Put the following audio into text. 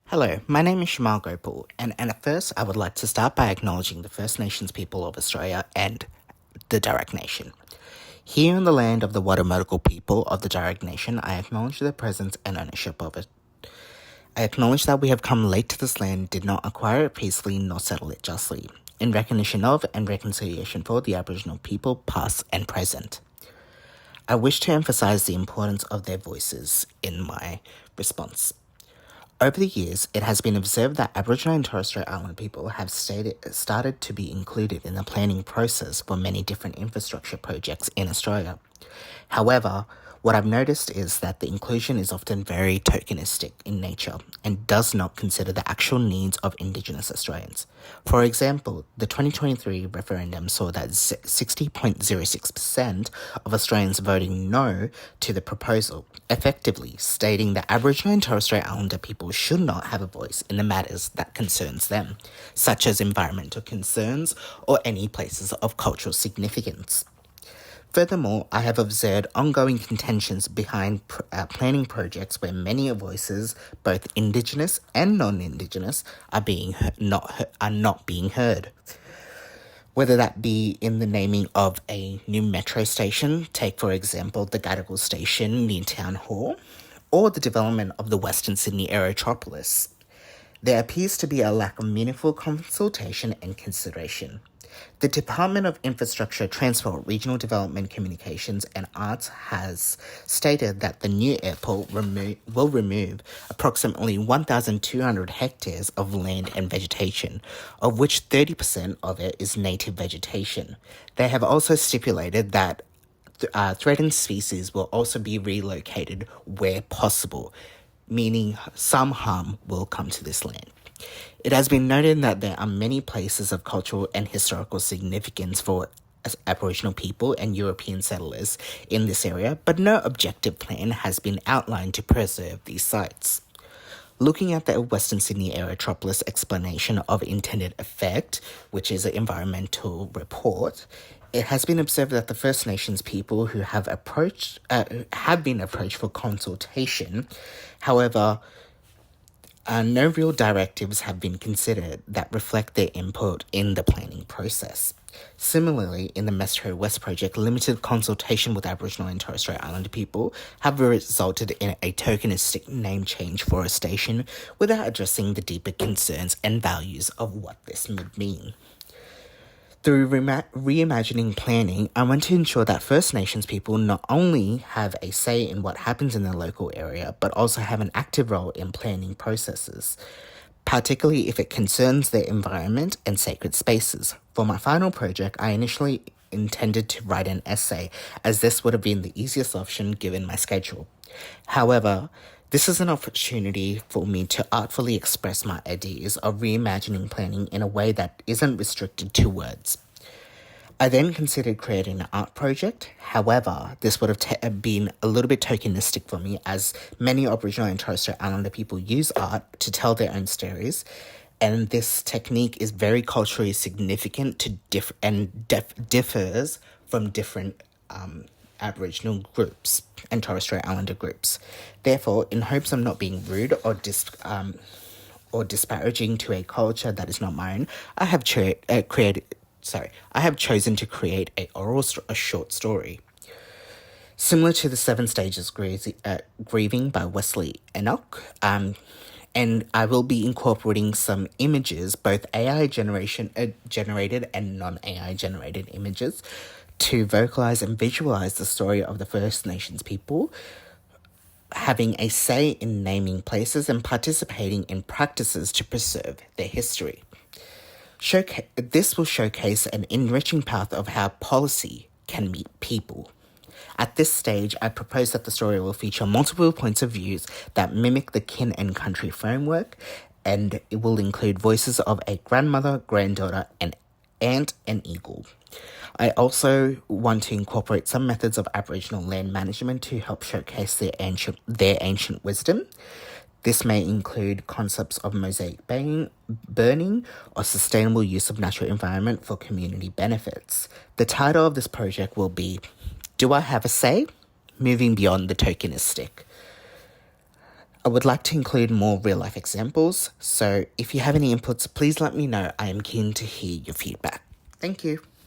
Hello, my name is Shamal Gopal, and at first I would like to start by acknowledging the First Nations people of Australia and the Darug Nation. Here in the land of the Wadawurrung people of the Darug Nation, I acknowledge their presence and ownership of it. I acknowledge that we have come late to this land, did not acquire it peacefully, nor settle it justly, in recognition of and reconciliation for the Aboriginal people, past and present. I wish to emphasize the importance of their voices in my response. Over the years, it has been observed that Aboriginal and Torres Strait Islander people have started to be included in the planning process for many different infrastructure projects in Australia. However, what I've noticed is that the inclusion is often very tokenistic in nature and does not consider the actual needs of Indigenous Australians. For example, the 2023 referendum saw that 60.06% of Australians voting no to the proposal, effectively stating that Aboriginal and Torres Strait Islander people should not have a voice in the matters that concerns them, such as environmental concerns or any places of cultural significance. Furthermore, I have observed ongoing contentions behind planning projects where many voices, both Indigenous and non-Indigenous, are not being heard. Whether that be in the naming of a new metro station, take for example the Gadigal station near Town Hall, or the development of the Western Sydney Aerotropolis. There appears to be a lack of meaningful consultation and consideration. The Department of Infrastructure, Transport, Regional Development, Communications and Arts has stated that the new airport will remove approximately 1,200 hectares of land and vegetation, of which 30% of it is native vegetation. They have also stipulated that threatened species will also be relocated where possible, meaning some harm will come to this land. It has been noted that there are many places of cultural and historical significance for Aboriginal people and European settlers in this area, but no objective plan has been outlined to preserve these sites. Looking at the Western Sydney Aerotropolis explanation of intended effect, which is an environmental report, it has been observed that the First Nations people who have been approached for consultation. However, no real directives have been considered that reflect their input in the planning process. Similarly, in the Metro West project, limited consultation with Aboriginal and Torres Strait Islander people have resulted in a tokenistic name change for a station without addressing the deeper concerns and values of what this would mean. Through reimagining planning, I want to ensure that First Nations people not only have a say in what happens in their local area, but also have an active role in planning processes, particularly if it concerns their environment and sacred spaces. For my final project, I initially intended to write an essay, as this would have been the easiest option given my schedule. However, this is an opportunity for me to artfully express my ideas of reimagining planning in a way that isn't restricted to words. I then considered creating an art project. However, this would have been a little bit tokenistic for me, as many Aboriginal and Torres Strait Islander people use art to tell their own stories, and this technique is very culturally significant to differs from different Aboriginal groups and Torres Strait Islander groups. Therefore, in hopes of not being rude or disparaging to a culture that is not mine, I have chosen to create a short story. Similar to the 7 Stages Grieving by Wesley Enoch, and I will be incorporating some images, both AI generated and non-AI generated images, to vocalize and visualize the story of the First Nations people, having a say in naming places and participating in practices to preserve their history. This will showcase an enriching path of how policy can meet people. At this stage, I propose that the story will feature multiple points of views that mimic the kin and country framework, and it will include voices of a grandmother, granddaughter, an aunt, and eagle. I also want to incorporate some methods of Aboriginal land management to help showcase their ancient wisdom. This may include concepts of mosaic burning or sustainable use of natural environment for community benefits. The title of this project will be Do I Have a Say? Moving Beyond the Tokenistic. I would like to include more real-life examples, so if you have any inputs, please let me know. I am keen to hear your feedback. Thank you.